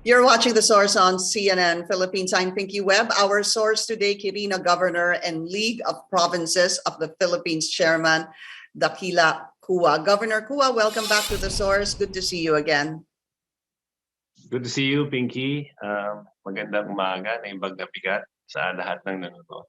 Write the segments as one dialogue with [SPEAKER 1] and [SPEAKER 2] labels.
[SPEAKER 1] You're watching The Source on CNN Philippines. I'm Pinky Webb. Our source today, Quirino Governor and League of Provinces of the Philippines Chairman, Dakila Cua. Governor Cua, welcome back to The Source. Good to see you again.
[SPEAKER 2] Good to see you, Pinky. Magandang umaga na ibang nabigat sa lahat ng nanonood.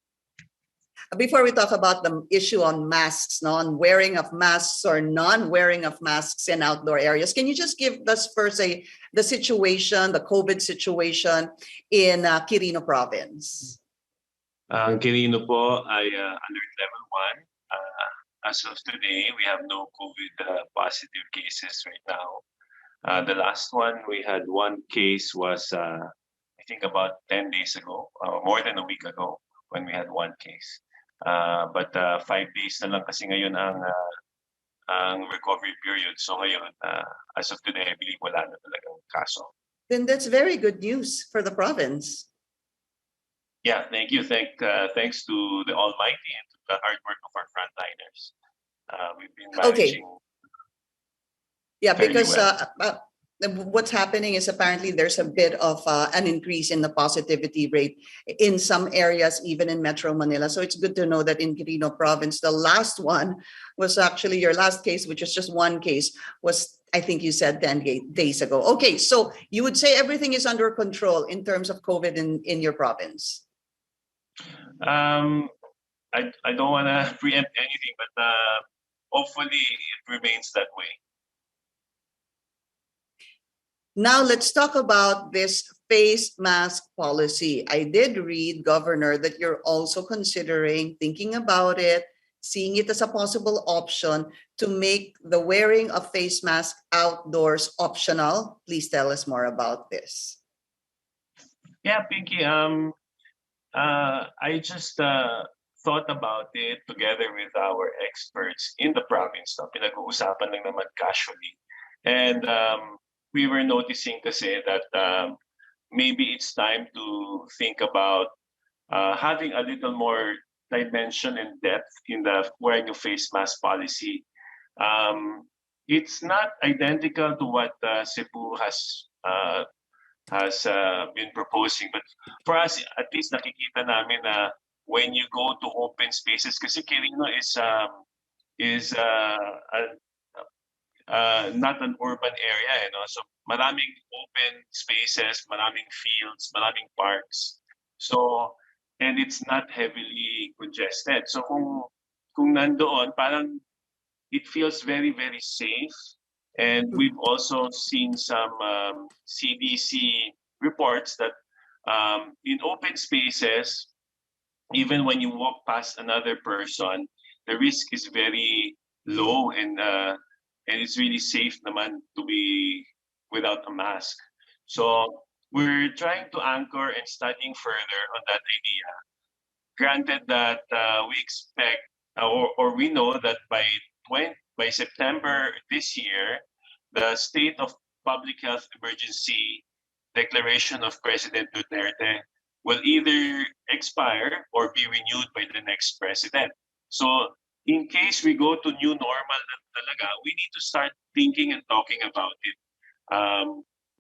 [SPEAKER 1] Before we talk about the issue on masks, on wearing of masks or non-wearing of masks in outdoor areas, can you just give us first the situation, the COVID situation in Quirino Province?
[SPEAKER 2] Ang Quirino po ay alert level 1. As of today, we have no COVID positive cases right now. The last one, we had one case was, I think about 10 days ago, more than a week ago, when we had one case. But 5 days na lang kasi ngayon ang recovery period. So ngayon, as of today, I believe wala na talagang kaso.
[SPEAKER 1] Then that's very good news for the province.
[SPEAKER 2] Yeah, thank you. Thanks to the Almighty and to the hard work of our frontliners. We've been managing.
[SPEAKER 1] Okay. Yeah, because what's happening is apparently there's a bit of an increase in the positivity rate in some areas, even in Metro Manila. So it's good to know that in Quirino Province, the last one was actually your last case, which is just one case, was, I think you said 10 days ago. Okay, so you would say everything is under control in terms of COVID in your province?
[SPEAKER 2] I don't want to preempt anything, but hopefully it remains that way.
[SPEAKER 1] Now, let's talk about this face mask policy. I did read, Governor, that you're also considering, thinking about it, seeing it as a possible option to make the wearing of face mask outdoors optional. Please tell us more about this.
[SPEAKER 2] Yeah, Pinky, I just thought about it together with our experts in the province. Pinag-uusapan lang naman casually. And we were noticing kasi that maybe it's time to think about having a little more dimension and depth in the wearing a face mask policy. It's not identical to what Cebu has been proposing, but for us, at least nakikita namin na when you go to open spaces, kasi Quirino is not an urban area, so maraming open spaces, maraming fields, maraming parks. So, and it's not heavily congested. So kung nandoon, parang it feels very, very safe. And we've also seen some CDC reports that in open spaces, even when you walk past another person, the risk is very low and it's really safe naman to be without a mask. So we're trying to anchor and studying further on that idea. Granted that we expect or we know that by September this year, the state of public health emergency declaration of President Duterte will either expire or be renewed by the next president. So in case we go to new normal talaga, we need to start thinking and talking about it.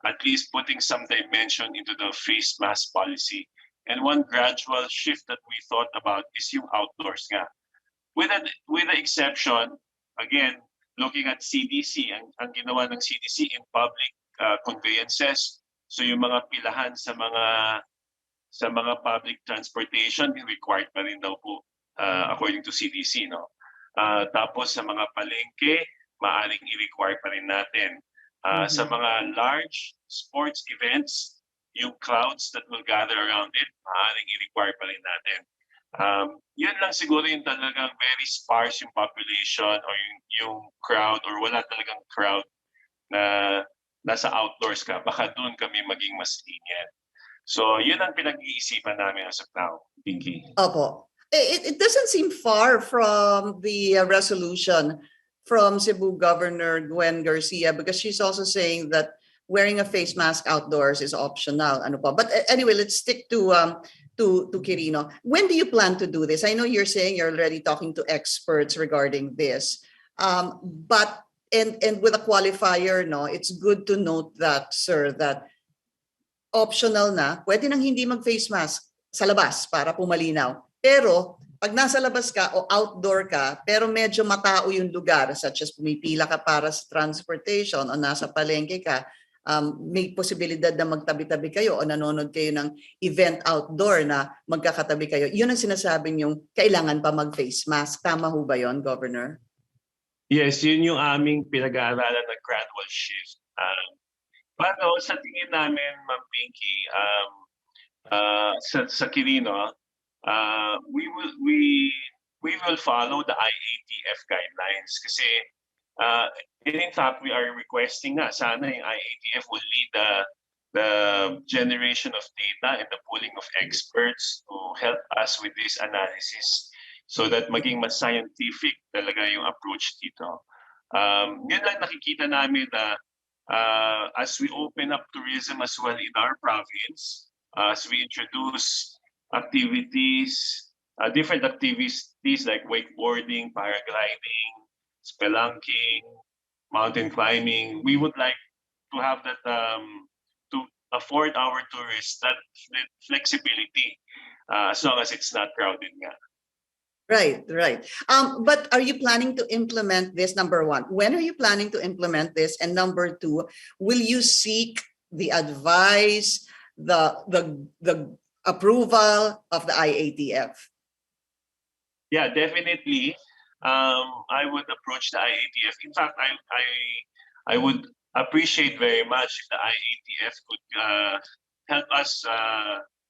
[SPEAKER 2] At least putting some dimension into the face mask policy. And one gradual shift that we thought about is yung outdoors nga. With the exception, again, looking at CDC, ang ginawa ng CDC in public conveyances. So yung mga pilahan sa mga public transportation, required pa rin daw po according to CDC, no? Tapos sa mga palengke, maaring i-require pa rin natin. Sa mga large sports events, yung crowds that will gather around it, maaring i-require pa rin natin. Yun lang siguro yung talagang very sparse yung population or yung crowd or wala talagang crowd na nasa outdoors ka, baka doon kami maging mas lenient. So yun ang pinag-iisipan namin as of now, Pinky.
[SPEAKER 1] Opo. It doesn't seem far from the resolution from Cebu Governor Gwen Garcia, because she's also saying that wearing a face mask outdoors is optional. But anyway, let's stick to Quirino. When do you plan to do this? I know you're saying you're already talking to experts regarding this, but with a qualifier, no, it's good to note that, sir, that optional na, pwede nang hindi mag-face mask sa labas para pumalinaw. Pero pag nasa labas ka o outdoor ka, pero medyo matao yung lugar, such as pumipila ka para sa transportation o nasa palengke ka, may posibilidad na magtabi-tabi kayo o nanonood kayo ng event outdoor na magkakatabi kayo. Yun ang sinasabing yung kailangan pa mag-face mask. Tama ho ba yun, Governor?
[SPEAKER 2] Yes, yun yung aming pinag-aaralan ng gradual shift. Pero sa tingin namin, Ma'am Pinky, sa Quirino, we will follow the IATF guidelines kasi in fact we are requesting nga sana yung IATF will lead the generation of data and the pooling of experts to help us with this analysis so that maging mas scientific talaga yung approach dito. Yun lang nakikita namin na as we open up tourism as well in our province, as we introduce activities, different activities like wakeboarding, paragliding, spelunking, mountain climbing, we would like to have that to afford our tourists that flexibility as long as it's not crowded nga.
[SPEAKER 1] Right, right. But are you planning to implement this, number one? When are you planning to implement this? And number two, will you seek the advice, the approval of the IATF?
[SPEAKER 2] Yeah, definitely. I would approach the IATF. In fact, I would appreciate very much if the IATF could help us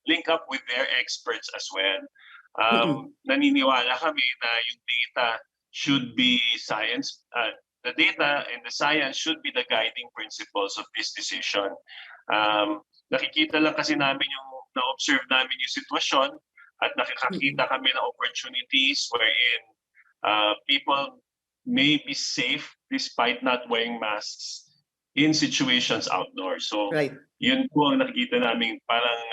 [SPEAKER 2] link up with their experts as well. Naniniwala kami na yung data should be science. The data and the science should be the guiding principles of this decision. Nakikita lang kasi namin na-observe namin yung sitwasyon at nakikita kami ng opportunities wherein people may be safe despite not wearing masks in situations outdoors. So yun po ang nakikita namin parang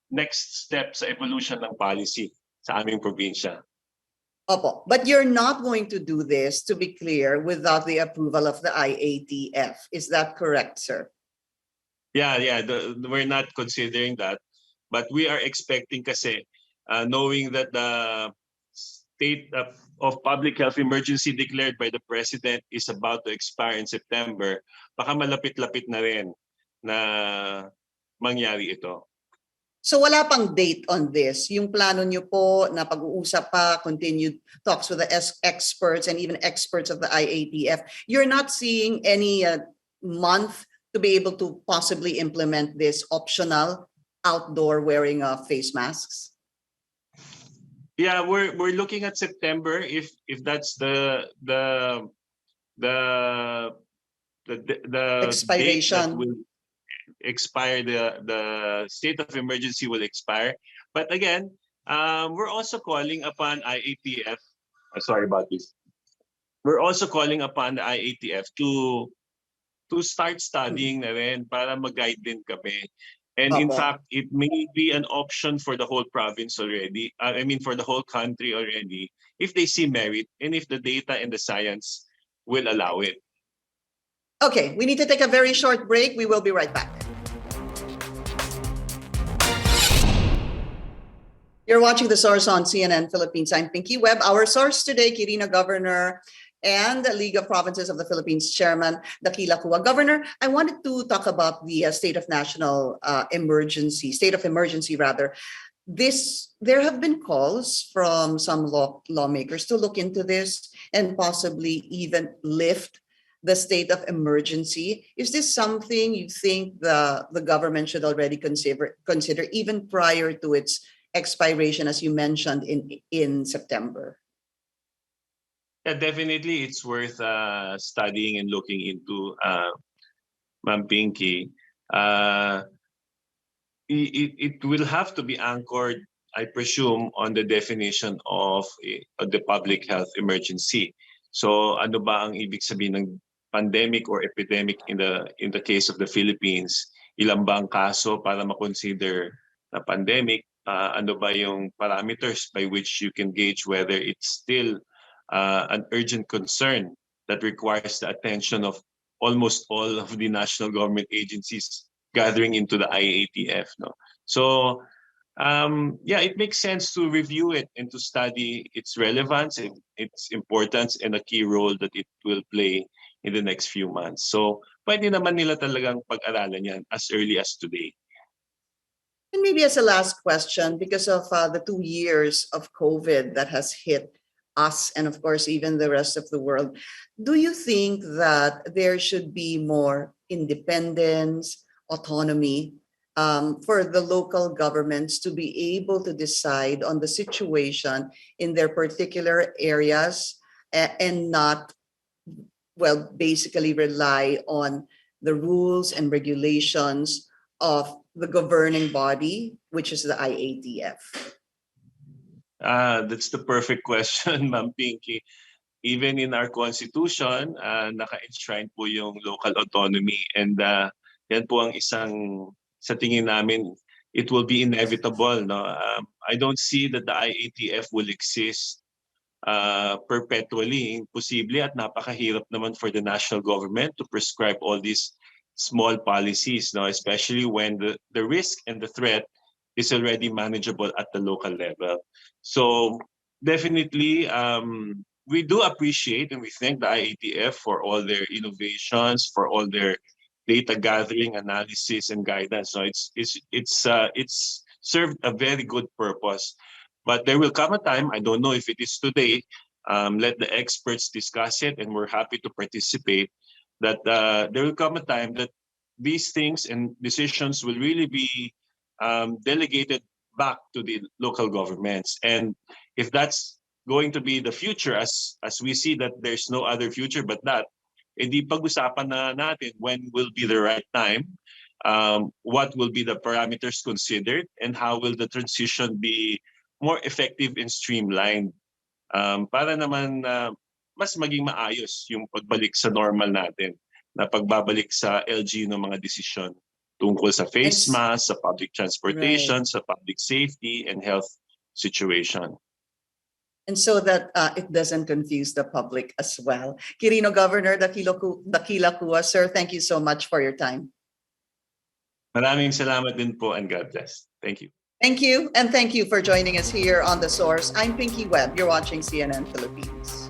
[SPEAKER 2] next step sa evolution ng policy sa aming probinsya.
[SPEAKER 1] Opo. But you're not going to do this, to be clear, without the approval of the IATF. Is that correct, sir?
[SPEAKER 2] Yeah. We're not considering that. But we are expecting kasi, knowing that the state of public health emergency declared by the President is about to expire in September, baka malapit-lapit na rin na mangyari ito.
[SPEAKER 1] So wala pang date on this. Yung plano nyo po na pag-uusap pa, continued talks with the experts and even experts of the IATF, you're not seeing any month to be able to possibly implement this optional outdoor wearing of face masks?
[SPEAKER 2] Yeah, we're looking at September if that's the
[SPEAKER 1] expiration
[SPEAKER 2] date that will expire, the state of emergency will expire. But again, we're also calling upon IATF. Sorry about this. We're also calling upon the IATF to start studying na rin para mag-guide din kami. And in fact, it may be an option for the whole province already. For the whole country already, if they see merit and if the data and the science will allow it.
[SPEAKER 1] Okay, we need to take a very short break. We will be right back. You're watching The Source on CNN Philippines. I'm Pinky Webb. Our source today, Quirino Governor and the League of Provinces of the Philippines Chairman, Dakila Cua. Governor, I wanted to talk about the state of emergency rather. There have been calls from some lawmakers to look into this and possibly even lift the state of emergency. Is this something you think the government should already consider even prior to its expiration, as you mentioned in September?
[SPEAKER 2] Yeah, definitely, it's worth studying and looking into, Ma'am Pinky. It will have to be anchored, I presume, on the definition of the public health emergency. So, ano ba ang ibig sabihin ng pandemic or epidemic in the case of the Philippines? Ilan ba ang kaso para ma-consider na pandemic? Ano ba yung parameters by which you can gauge whether it's still an urgent concern that requires the attention of almost all of the national government agencies gathering into the IATF. No? So yeah, it makes sense to review it and to study its relevance, its importance, and a key role that it will play in the next few months. So pwede naman nila talagang pag-aralan yan as early as today.
[SPEAKER 1] And maybe as a last question, because of the 2 years of COVID that has hit us and of course even the rest of the world, do you think that there should be more independence, autonomy for the local governments to be able to decide on the situation in their particular areas and not, well, basically rely on the rules and regulations of the governing body, which is the IATF?
[SPEAKER 2] That's the perfect question, Ma'am Pinky. Even in our constitution, naka-enshrine po yung local autonomy, and yan po ang isang, sa tingin namin, it will be inevitable. No? I don't see that the IATF will exist perpetually. Imposible at napakahirap naman for the national government to prescribe all these small policies, no? Especially when the risk and the threat is already manageable at the local level. So definitely, we do appreciate and we thank the IATF for all their innovations, for all their data gathering, analysis, and guidance. So it's served a very good purpose. But there will come a time, I don't know if it is today, let the experts discuss it, and we're happy to participate, that there will come a time that these things and decisions will really be delegated back to the local governments. And if that's going to be the future, as we see that there's no other future but that, edi pag-usapan na natin when will be the right time, what will be the parameters considered, and how will the transition be more effective and streamlined, para naman mas maging maayos yung pagbalik sa normal natin, na pagbabalik sa LG ng mga desisyon tungkol sa face mask, sa public transportation, sa public safety and health situation.
[SPEAKER 1] And so that it doesn't confuse the public as well. Quirino Governor Dakila Cua, sir, thank you so much for your time.
[SPEAKER 2] Maraming salamat din po, and God bless. Thank you.
[SPEAKER 1] Thank you, and thank you for joining us here on The Source. I'm Pinky Webb. You're watching CNN Philippines.